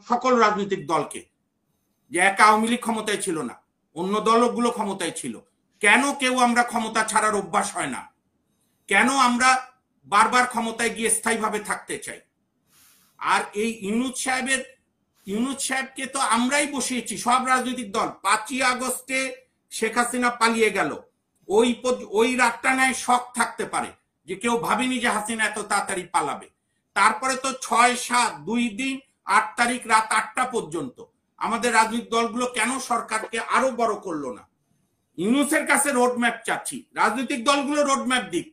সকল রাজনৈতিক দলকে, যে একা আওয়ামী লীগ ক্ষমতায় ছিল না, অন্য দলগুলো ক্ষমতায় ছিল, কেন কেউ আমরা ক্ষমতা ছাড়ার অভ্যাস হয় না, কেন আমরা বারবার ক্ষমতায় গিয়ে স্থায়ীভাবে থাকতে চাই। আর এই ইউনূস সাহেবকে তো আমরাই বসিয়েছি, সব রাজনৈতিক দল। 5ই আগস্টে শেখ হাসিনা পালিয়ে গেল, ওই রাতটা নেয় শখ থাকতে পারে যে কেউ ভাবেনি যে হাসিনা এত তাড়াতাড়ি পালাবে। তারপরে তো 6, 7, 2 দিন, 8 তারিখ রাত 8টা পর্যন্ত আমাদের রাজনৈতিক দলগুলো কেন সরকারকে আরো বড় করলো না? ইউনূসের কাছে রোডম্যাপ চাচ্ছি, রাজনৈতিক দলগুলো রোডম্যাপ দিক,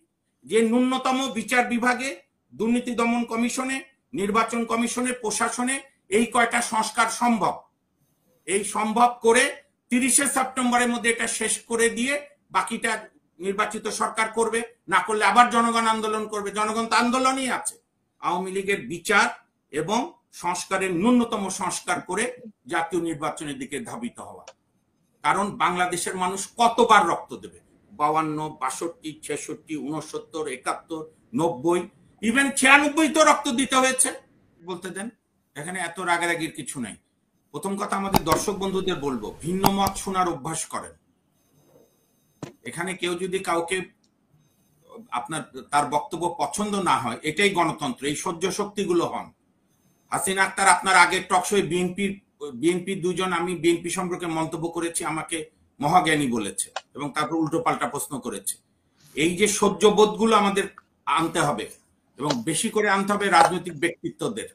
যে ন্যূনতম বিচার বিভাগে, দুর্নীতি দমন কমিশনে, নির্বাচন কমিশনে, প্রশাসনে এই কয়টা সংস্কার সম্ভব, এই সম্ভব করে 30শে সেপ্টেম্বরের মধ্যে এটা শেষ করে দিয়ে বাকিটা নির্বাচিত সরকার করবে, না করলে আবার জনগণ আন্দোলন করবে। জনগণ তো আন্দোলনই আছে। আওয়ামী লীগের বিচার এবং সংস্কারের ন্যূনতম সংস্কার করে জাতীয় নির্বাচনের দিকে ধাবিত হওয়া। কারণ বাংলাদেশের মানুষ কতবার রক্ত দেবে? 52, 62, 66, 69, 71, 90, ইভেন 96 তো রক্ত দিতে হয়েছে। বলতে দেন, এখানে এত রাগারাগির কিছু নাই। প্রথম কথা, আমাদের দর্শক বন্ধুদের বলবো, ভিন্ন মত শোনার অভ্যাস করেন। এখানে কেউ যদি কাউকে আপনার তার বক্তব্য পছন্দ না হয়, এটাই গণতন্ত্র, এই সহ্য শক্তিগুলো হন। হাসিনা আক্তার আপনার আগের টকশোয় বিএনপি দুজন, আমি বিএনপি সম্পর্কে মন্তব্য করেছি, আমাকে মহাজ্ঞানী বলেছে এবং তারপর উল্টো পাল্টা প্রশ্ন করেছে। এই যে সহ্যবোধগুলো আমাদের আনতে হবে, এবং বেশি করে আনতে হবে রাজনৈতিক ব্যক্তিত্বদের।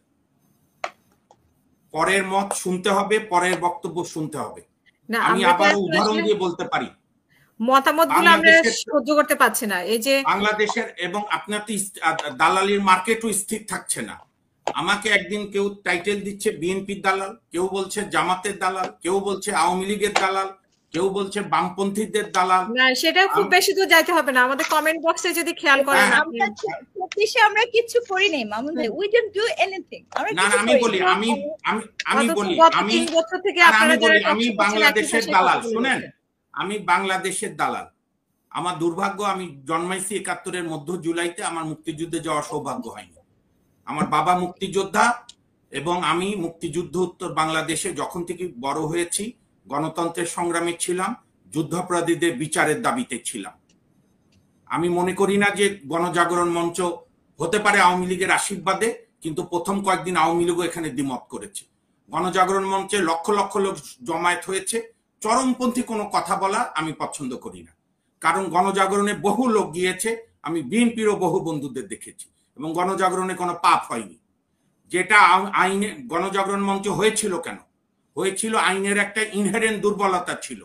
পরের মত শুনতে হবে, পরের বক্তব্য শুনতে হবে। আমি আবার উদাহরণ দিয়ে বলতে পারি, মতামতগুলো আমরা সহ্য করতে পারছি না। এই যে বাংলাদেশের, এবং আপনার তো দালালির মার্কেটও স্থির থাকছে না। আমাকে একদিন কেউ টাইটেল দিচ্ছে বিএনপির দালাল, কেউ বলছে জামাতের দালাল, কেউ বলছে আওয়ামী লীগের দালাল, কেউ বলছে বামপন্থীদের দালাল। না, সেটা খুব বেশি দূর যাইতে হবে না। আমাদের কমেন্ট বক্সে যদি খেয়াল করেন, আমরা কিছু করি নাই মামুন ভাই, উই ডোন্ট ডু এনিথিং। না, আমি বলি, আমি বাংলাদেশের দালাল। শুনেন, আমি বাংলাদেশের দালাল। আমার দুর্ভাগ্য, আমি জন্মাইছি 71-এর মধ্য জুলাইতে, আমার মুক্তিযুদ্ধে যাওয়ার সৌভাগ্য হয়নি। আমার বাবা মুক্তিযোদ্ধা, এবং আমি মুক্তিযুদ্ধ উত্তর বাংলাদেশে যখন থেকে বড় হয়েছি গণতন্ত্রের সংগ্রামে ছিলাম, যুদ্ধাপরাধীদের বিচারের দাবিতে ছিলাম। আমি মনে করি না যে গণজাগরণ মঞ্চ হতে পারে আওয়ামী লীগের আশীর্বাদে, কিন্তু প্রথম কয়েকদিন আওয়ামী লীগও এখানে দ্বিমত করেছে। গণজাগরণ মঞ্চে লক্ষ লক্ষ লোক জমায়েত হয়েছে। চরমপন্থী কোনো কথা বলা আমি পছন্দ করি না, কারণ গণজাগরণে বহু লোক গিয়েছে, আমি বিএনপিরও বহু বন্ধুদের দেখেছি, এবং গণজাগরণে কোনো পাপ হয়নি। যেটা আইনে গণজাগরণ মঞ্চ হয়েছিল, কেন হয়েছিল? আইনের একটা ইনহেরেন্ট দুর্বলতা ছিল,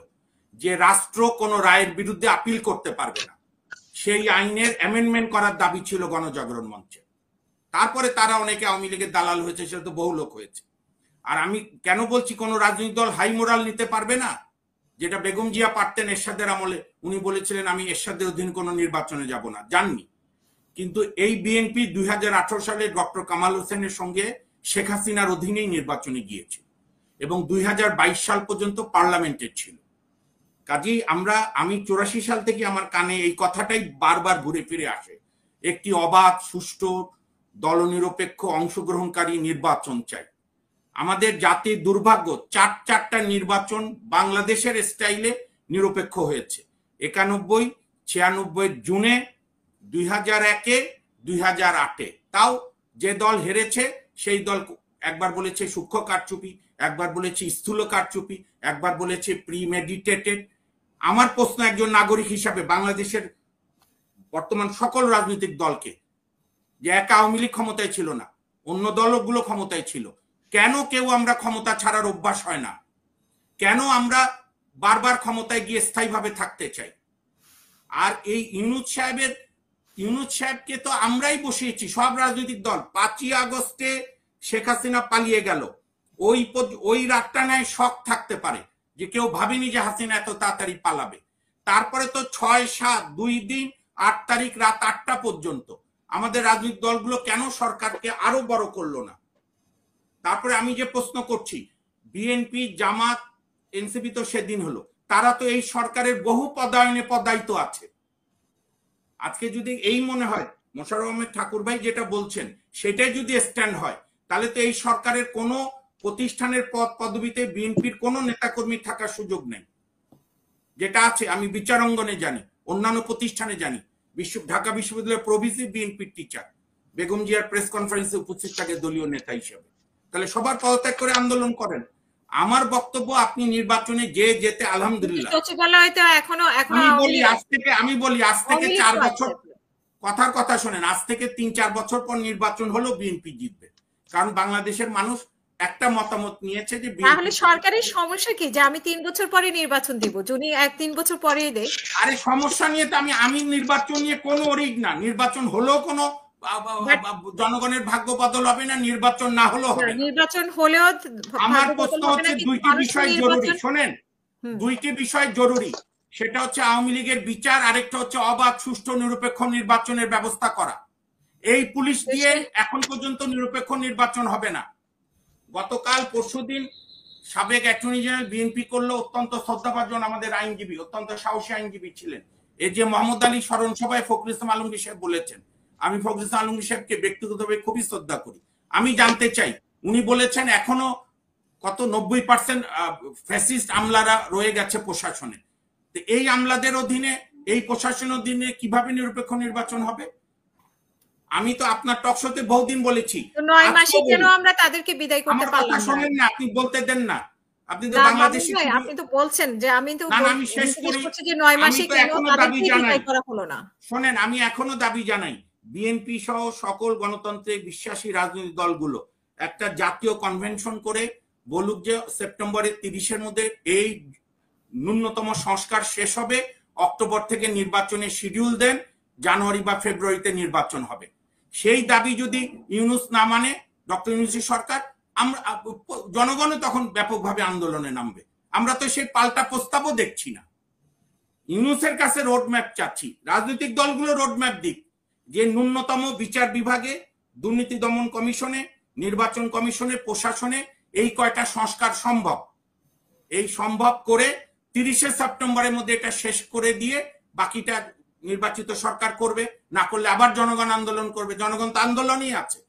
যে রাষ্ট্র কোনো রায়ের বিরুদ্ধে আপিল করতে পারবে না, সেই আইনের অ্যামেন্ডমেন্ট করার দাবি ছিল গণজাগরণ মঞ্চে। তারপরে তারা অনেকে আওয়ামী লীগের দালাল হয়েছে, সেটা তো বহু লোক হয়েছে। আর আমি কেন বলছি কোনো রাজনৈতিক দল হাই মোরাল নিতে পারবে না? যেটা বেগম জিয়া পারতেন এরশাদের আমলে, উনি বলেছিলেন আমি এরশাদের অধীন কোনো নির্বাচনে যাব না, যাননি। কিন্তু এই বিএনপি 2018 সালে ডক্টর কামাল হোসেনের সঙ্গে শেখ হাসিনার অধীনেই নির্বাচনে গিয়েছে, এবং 2022 সাল পর্যন্ত পার্লামেন্টের ছিল। কাজেই আমি 84 সাল থেকে আমার কানে এই কথাটাই বারবার ঘুরে ফিরে আসে, একটি অবাধ, সুষ্ঠু, দলনিরপেক্ষ, অংশগ্রহণকারী নির্বাচন চাই। আমাদের জাতির দুর্ভাগ্য, 4টা নির্বাচন বাংলাদেশের স্টাইলে নিরপেক্ষ হয়েছে। 91, 96 জুনে, 2001-এ, 2008-এ। তাও যে দল হেরেছে সেই দল একবার বলেছে সূক্ষ্ম কারচুপি, একবার বলেছে স্থূল কারচুপি, একবার বলেছে প্রিমেডিটেটেড। আমার প্রশ্ন একজন নাগরিক হিসাবে বাংলাদেশের বর্তমান সকল রাজনৈতিক দলকে, যে একা আওয়ামী লীগ ক্ষমতায় ছিল না, অন্য দলগুলো ক্ষমতায় ছিল, কেন কেউ আমরা ক্ষমতা ছাড়ার অভ্যাস হয় না, কেন আমরা বারবার ক্ষমতায় গিয়ে স্থায়ীভাবে থাকতে চাই। আর এই ইউনূস সাহেবকে তো আমরাই বসিয়েছি, সব রাজনৈতিক দল। 5ই আগস্টে শেখ হাসিনা পালিয়ে গেল, ওই রাতটা নেয় শখ থাকতে পারে যে কেউ ভাবেনি যে হাসিনা এত তাড়াতাড়ি পালাবে। তারপরে তো 6, 7, 2 দিন, 8 তারিখ রাত 8টা পর্যন্ত আমাদের রাজনৈতিক দলগুলো কেন সরকারকে আরো বড় করলো না? তারপরে আমি যে প্রশ্ন করছি, বিএনপি, জামাত, এনসিপি তো সেদিন হলো, তারা তো এই সরকারের বহু পদায়নে পদায়িত আছে। আজকে যদি এই মনে হয় মোশাররফ আহমেদ ঠাকুর ভাই যেটা বলছেন সেটাই যদি স্ট্যান্ড হয়, তাহলে তো এই সরকারের কোনো প্রতিষ্ঠানের পদ পদবিতে বিএনপির কোনো নেতাকর্মী থাকার সুযোগ নেই। যেটা আছে আমি বিচারাঙ্গনে জানি, অন্যান্য প্রতিষ্ঠানে জানি। ঢাকা বিশ্ববিদ্যালয়ের প্রভিসি বিএনপির টিচার, বেগম জিয়ার প্রেস কনফারেন্সে উপস্থিত থাকে দলীয় নেতা হিসেবে। তাহলে সবার পদত্যাগ করে আন্দোলন করেন। আমার বক্তব্য, আপনি নির্বাচনে যেতে আলহামদুলিল্লাহ। সচিবালয়ে তো এখনো আমি বলি আজ থেকে 4 বছর, কথার কথা শোনেন, আজ থেকে 3-4 বছর পর নির্বাচন হলো বিএনপি জিতবে। কারণ বাংলাদেশের মানুষ একটা মতামত নিয়েছে যে তাহলে সরকারের সমস্যা কি যে আমি 3 বছর পরে নির্বাচন দিব, যদি 1-3 বছর পরেই দেয়? আরে সমস্যা নিয়ে তো আমি নির্বাচন নিয়ে কোনো অরিগ না। নির্বাচন হলেও কোনো জনগণের ভাগ্য বদল হবে না, নির্বাচন না হলেও হবে না। নির্বাচন হলেও আমার প্রশ্ন হচ্ছে দুইটি বিষয় জরুরি, শোনেন, দুইটি বিষয় জরুরি। সেটা হচ্ছে আওয়ামী লীগের বিচার, আরেকটা হচ্ছে অবাধ সুষ্ঠু নিরপেক্ষ নির্বাচনের ব্যবস্থা করা। এই পুলিশ দিয়ে এখন পর্যন্ত নিরপেক্ষ নির্বাচন হবে না। গতকাল পরশুদিন সাবেক অ্যাটর্নি জেনারেল বিএনপি করলো, অত্যন্ত শ্রদ্ধাভাজন আমাদের আইনজীবী, অত্যন্ত সাহসী আইনজীবী ছিলেন। এই যে মোহাম্মদ আলী স্মরণ সভায় ফখরুল ইসলাম আলমগীর সাহেব বলেছেন, আমি ফখরুল ইসলাম আলমগীর সাহেবকে ব্যক্তিগতভাবে খুবই শ্রদ্ধা করি। আমি জানতে চাই, উনি বলেছেন এখনো কত 90% ফ্যাসিস্ট আমলারা রয়ে গেছে প্রশাসনে। এই আমলাদের অধীনে, এই প্রশাসনের অধীনে কিভাবে নিরপেক্ষ নির্বাচন হবে? আমি তো আপনার টক শোতে বহুদিন বলেছি 9 মাসে কেন আমরা তাদেরকে বিদায় করতে পারলাম না? শোনেন না, আপনি বলতে দেন না। আপনি তো বাংলাদেশে, আপনি তো বলছেন যে আমি তো আমি শেষ করি যে 9 মাসে কেন তাদেরকে বিদায় করা হলো না? শোনেন, আমি এখনো দাবি জানাই, বিএনপি সহ সকল গণতন্ত্রে বিশ্বাসী রাজনৈতিক দলগুলো একটা জাতীয় কনভেনশন করে বলুক যে সেপ্টেম্বরের 30-এর মধ্যে এই ন্যূনতম সংস্কার শেষ হবে, অক্টোবর থেকে নির্বাচনের শিডিউল দেন, জানুয়ারি বা ফেব্রুয়ারিতে নির্বাচন হবে। সেই দাবি যদি ইউনূস না মানে, ডক্টর ইউনূসের সরকার, আমরা জনগণও তখন ব্যাপকভাবে আন্দোলনে নামবে। আমরা তো সেই পাল্টা প্রস্তাবও দেখছি না। ইউনূসের কাছে রোডম্যাপ চাচ্ছি, রাজনৈতিক দলগুলো রোডম্যাপ দিক, যে ন্যূনতম বিচার বিভাগে, দুর্নীতি দমন কমিশনে, নির্বাচন কমিশনে, প্রশাসনে এই কয়টা সংস্কার সম্ভব, এই সম্ভব করে 30শে সেপ্টেম্বরের মধ্যে এটা শেষ করে দিয়ে বাকিটা নির্বাচিত সরকার করবে। না করলে আবার জনগণ আন্দোলন করবে। জনগণ তো আন্দোলনই আছে,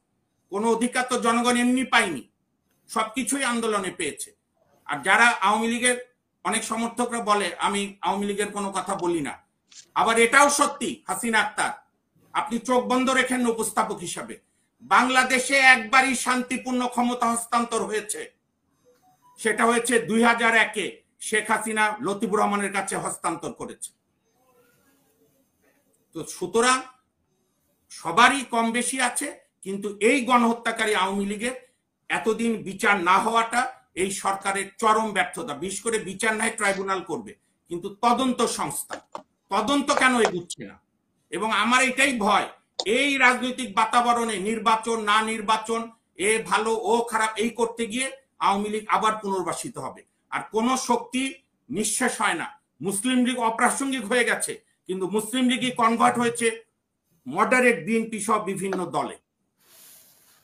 কোনো অধিকার তো জনগণ এমনি পায়নি, সবকিছুই আন্দোলনে পেয়েছে। আর যারা আওয়ামী লীগের অনেক সমর্থকরা বলে আমি আওয়ামী লীগের কোনো কথা বলি না, আবার এটাও সত্যি, হাসিনা আক্তার আপনি চোখ বন্ধ রেখেন উপস্থাপক হিসাবে, বাংলাদেশে একবারই শান্তিপূর্ণ ক্ষমতা হস্তান্তর হয়েছে, সেটা হয়েছে 2001-এ শেখ হাসিনা লতিফুর রহমানের কাছে হস্তান্তর করেছে। তো সুতরাং সবারই কম বেশি আছে, কিন্তু এই গণহত্যাকারী আওয়ামী লীগের এতদিন বিচার না হওয়াটা এই সরকারের চরম ব্যর্থতা। বিশেষ করে বিচার নাই ট্রাইব্যুনাল করবে, কিন্তু তদন্ত সংস্থা তদন্ত কেন এগুচ্ছে না? এবং আমার এটাই ভয়, এই রাজনৈতিক বাতাবরণে নির্বাচন না নির্বাচন, এ ভালো ও খারাপ এই করতে গিয়ে আওয়ামী লীগ আবার পুনর্বাসিত হবে। আর কোন শক্তি নিঃশেষ হয় না। মুসলিম লীগ অপ্রাসঙ্গিক হয়ে গেছে, কিন্তু মুসলিম লীগই কনভার্ট হয়েছে মডারেট বিএনপি সহ বিভিন্ন দলে।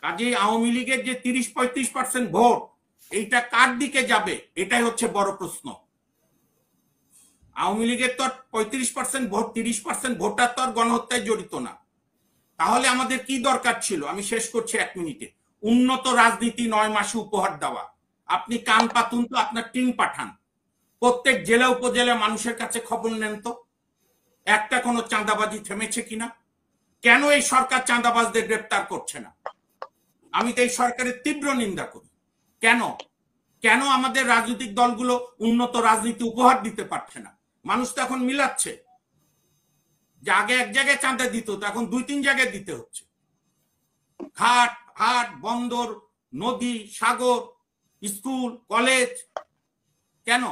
কাজেই আওয়ামী লীগের যে 30-35% ভোট, এইটা কার দিকে যাবে এটাই হচ্ছে বড় প্রশ্ন। আওয়ামী লীগের তো 35% ভোট, 30% ভোটার তো আর গণহত্যায় জড়িত না। তাহলে আমাদের কি দরকার ছিল? আমি শেষ করছি 1 মিনিটে। উন্নত রাজনীতি 9 মাসে উপহার দেওয়া। আপনি কান পাতুন তো, আপনার টিম পাঠান, প্রত্যেক জেলা উপজেলা মানুষের কাছে খবর নেন তো একটা কোনো চাঁদাবাজি থেমেছে কিনা। কেন এই সরকার চাঁদাবাজদের গ্রেপ্তার করছে না? আমি তো এই সরকারের তীব্র নিন্দা করি। কেন কেন আমাদের রাজনৈতিক দলগুলো উন্নত রাজনীতি উপহার দিতে পারছে না? মানুষ তো এখন মিলাচ্ছে যে আগে এক জায়গায় চাঁদা দিত, তো এখন 2-3 জায়গায় দিতে হচ্ছে। ঘাট, হাট, বন্দর, নদী, সাগর, স্কুল, কলেজ, কেন?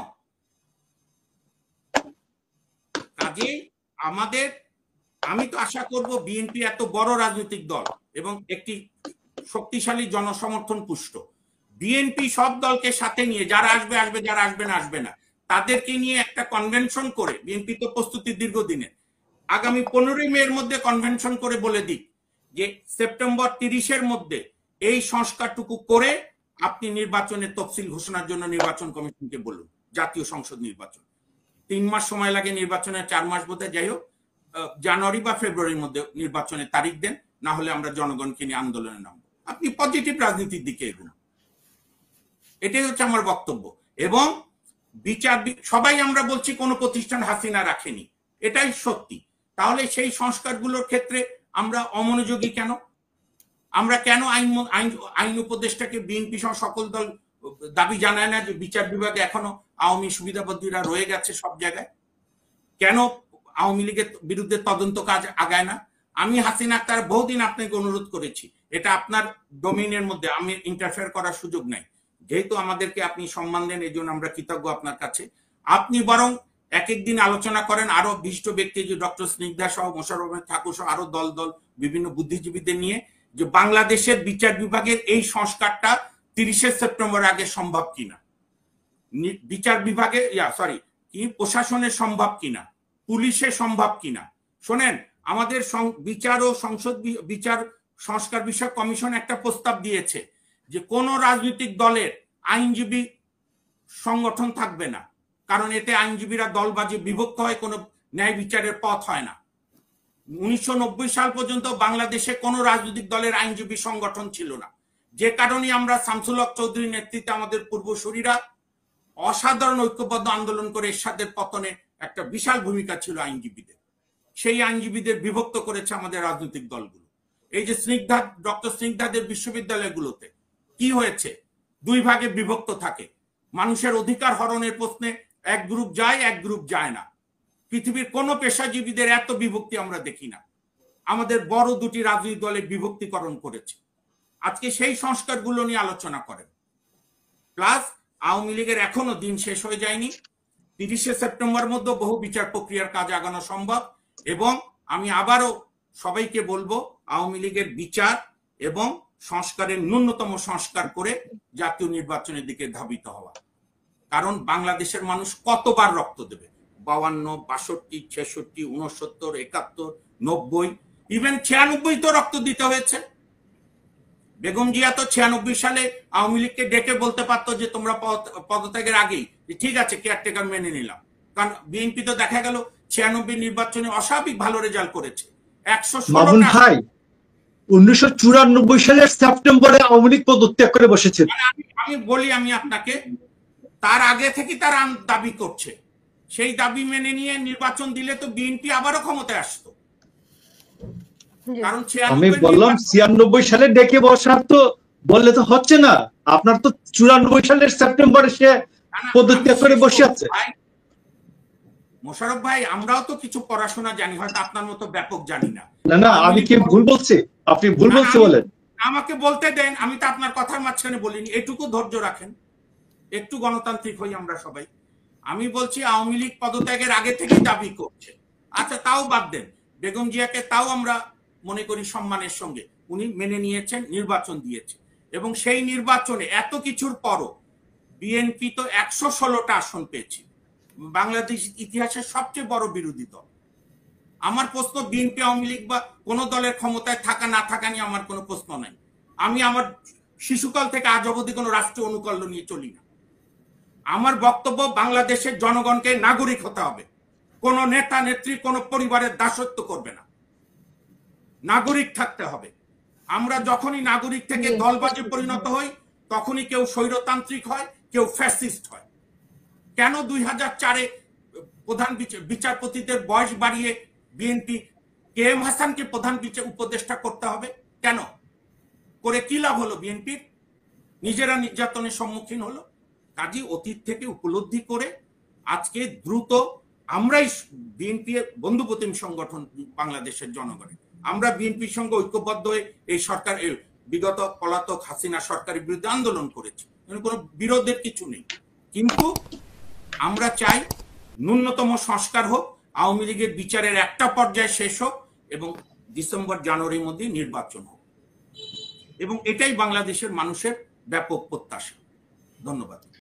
কাজেই আমাদের, আমি তো আশা করব বিএনপি এত বড় রাজনৈতিক দল এবং একটি শক্তিশালী জনসমর্থন পুষ্ট, বিএনপি সব দলকে সাথে নিয়ে, যারা আসবে আসবে, যারা আসবে না আসবে না, তাদেরকে নিয়ে একটা কনভেনশন করে, বিএনপি তো প্রস্তুতি দীর্ঘদিনের, আগামী 15ই মের মধ্যে কনভেনশন করে বলে দিক যে সেপ্টেম্বর 30-এর মধ্যে এই সংস্কারটুকু করে আপনি নির্বাচনের তফসিল ঘোষণার জন্য নির্বাচন কমিশনকে বলুন। জাতীয় সংসদ নির্বাচন 3 মাস সময় লাগে, নির্বাচনের 4 মাস বোধহয়, যাই হোক জানুয়ারি বা ফেব্রুয়ারির মধ্যে নির্বাচনের তারিখ দেন, না হলে আমরা জনগণকে নিয়ে আন্দোলনে নামবো। আপনি পজিটিভ রাজনীতির দিকে এগুন। এটাই হচ্ছে আমার বক্তব্য। এবং বিচার সবাই আমরা বলছি কোনো প্রতিষ্ঠান হাসিনা রাখেনি, এটাই সত্যি। তাহলে সেই সংস্কারগুলোর ক্ষেত্রে আমরা অমনোযোগী কেন? আমরা কেন আইন উপদেষ্টাকে বিএনপি সহ সকল দল দাবি জানায় না যে বিচার বিভাগে এখনো আওয়ামী সুবিধাবন্দীরা রয়ে গেছে সব জায়গায়? কেন আওয়ামী লীগের বিরুদ্ধে তদন্ত কাজ আগায় না? আমি হাসিনা আক্তার বহুদিন আপনাকে অনুরোধ করেছি, এটা আপনার ডোমেইনের মধ্যে, আমি ইন্টারফেয়ার করার সুযোগ নাই, যেহেতু আমাদেরকে আপনি সম্মান দেন এই জন্য আমরা কৃতজ্ঞ আপনার কাছে। আপনি বরং এক একদিন আলোচনা করেন আরো বিশিষ্ট ব্যক্তি, যে ডক্টর স্নিগ্ধা সহ মোশাররফ ঠাকুর সহ আরো দল দল বিভিন্ন বুদ্ধিজীবীদের নিয়ে, যে বাংলাদেশের বিচার বিভাগের এই সংস্কারটা 30শে সেপ্টেম্বর আগে সম্ভব কিনা, বিচার বিভাগে প্রশাসনের সম্ভব কিনা, পুলিশে সম্ভব কিনা। শোনেন, আমাদের বিচার ও সংসদ বিচার সংস্কার বিষয়ক কমিশন একটা প্রস্তাব দিয়েছে যে কোন রাজনৈতিক দলের আইনজীবী সংগঠন থাকবে না, কারণ এতে আইনজীবীরা দলবাজি বিভক্ত হয়, কোনো ন্যায় বিচারের পথ হয় না। 1990 সাল পর্যন্ত বাংলাদেশে কোনো রাজনৈতিক দলের আইনজীবী সংগঠন ছিল না, যে কারণে আমরা শামসুল হক চৌধুরীর নেতৃত্বে আমাদের পূর্বসূরীরা অসাধারণ ঐক্যবদ্ধ আন্দোলন করে এরশাদের পতনে একটা বিশাল ভূমিকা ছিল আইনজীবীদের। সেই আইনজীবীদের বিভক্ত করেছে আমাদের রাজনৈতিক দলগুলো। এই যে ডক্টর স্নিগ্ধাদের বিশ্ববিদ্যালয়গুলোতে কি হয়েছে, দুই ভাগে বিভক্ত থাকে। মানুষের অধিকার হরণের প্রশ্নে এক গ্রুপ যায়, এক গ্রুপ যায় না। পৃথিবীর কোন পেশাজীবীদের এত বিভক্তি আমরা দেখি না। আমাদের বড় দুটি রাজনৈতিক দলে বিভক্তিকরণ করেছে। আজকে সেই সংস্কারগুলো নিয়ে আলোচনা করেন। প্লাস আওয়ামী লীগের এখনো দিন শেষ হয়ে যায়নি। 30শে সেপ্টেম্বর মধ্যে বহু বিচার প্রক্রিয়ার কাজ আগানো সম্ভব। এবং আমি আবারও সবাইকে বলবো, আওয়ামী লীগের বিচার এবং সংস্কারের ন্যূনতম সংস্কার করে জাতীয় নির্বাচনের দিকে ধাবিত হওয়া। কারণ বাংলাদেশের মানুষ কতবার রক্ত দেবে? 52, 62, 66, 69, 71, 90, ইভেন 96 তো রক্ত দিতে হয়েছে। বেগম জিয়া তো 96 সালে আওয়ামী লীগকে ডেকে বলতে পারতো যে তোমরা পদত্যাগের আগেই ঠিক আছে কেয়ারটেকার মেনে নিলাম। কারণ বিএনপি তো দেখা গেল 96 নির্বাচনে অস্বাভাবিক ভালো রেজাল্ট করেছে। 116 1994 সালের সেপ্টেম্বরে আওয়ামী লীগ পদত্যাগ করে বসেছে। আমি বলি, আমি আপনাকে তার আগে থেকে তারা দাবি করছে, সেই দাবি মেনে নিয়ে নির্বাচন দিলে তো বিএনপি আবারও ক্ষমতায় আসতো। কারণ আমি বললাম 96 সালে ডেকে বসার তো বললে তো হচ্ছে না। আপনার তো 94 সালের সেপ্টেম্বরে সে পদত্যাগ করে বসে আছে। মোশাররফ ভাই, আমরাও তো কিছু পড়াশোনা জানি, হয়তো আপনার মতো ব্যাপক জানি না। না, আমি কি ভুল বলছি? আপনি ভুল বলতে বলেন। আমাকে বলতে দেন, আমি তো আপনার কথার মাঝখানে বলিনি। এটুকু ধৈর্য রাখেন, একটু গণতান্ত্রিক হই আমরা সবাই। আমি বলছি আওয়ামী লীগ পদত্যাগের আগে থেকেই দাবি করছে। আচ্ছা, তাও বাদ দেন, বেগম জিয়াকে তাও আমরা মনে করি সম্মানের সঙ্গে উনি মেনে নিয়েছেন, নির্বাচন দিয়েছে। এবং সেই নির্বাচনে এত কিছুর পরও বিএনপি তো 116টা আসন পেয়েছে, বাংলাদেশ ইতিহাসের সবচেয়ে বড় বিরোধী দল। আমার প্রশ্ন, বিএনপি আওয়ামী লীগ বা কোন দলের ক্ষমতায় থাকা না থাকা নিয়ে আমার কোনো প্রশ্ন নাই। আমি আমার শিশুকাল থেকে আজ অবধি কোনো রাষ্ট্রীয় অনুকল্য নিয়ে চলি না। আমার বক্তব্য, বাংলাদেশের জনগণকে নাগরিক হতে হবে। কোন নেতা নেত্রী কোন পরিবারের দাসত্ব করবে না, নাগরিক থাকতে হবে। আমরা যখনই নাগরিক থেকে দলবাজে পরিণত হই, তখনই কেউ স্বৈরতান্ত্রিক হয়, কেউ ফ্যাসিস্ট হয়। কেন 2004-এ প্রধান বিচারপতিদের বয়স বাড়িয়ে বিএনপি KM হাসানকে প্রধান উপদেষ্টা করতে হবে? কেন করে কি লাভ হলো? বিএনপির নিজেরা নির্যাতনের সম্মুখীন হলো। কাজী অতীত থেকে উপলব্ধি করে আজকে দ্রুত আমরাই বিএনপি বন্ধুপ্রতিম সংগঠন বাংলাদেশের জনগণের, আমরা বিএনপির সঙ্গে ঐক্যবদ্ধ হয়ে এই সরকার বিগত পলাতক হাসিনা সরকারের বিরুদ্ধে আন্দোলন করেছে। কোনো বিরোধের কিছু নেই, কিন্তু আমরা চাই ন্যূনতম সংস্কার হোক, আওয়ামী লীগের বিচারের একটা পর্যায়ে শেষ হোক এবং ডিসেম্বর জানুয়ারির মধ্যে নির্বাচন হোক। এবং এটাই বাংলাদেশের মানুষের ব্যাপক প্রত্যাশা। ধন্যবাদ।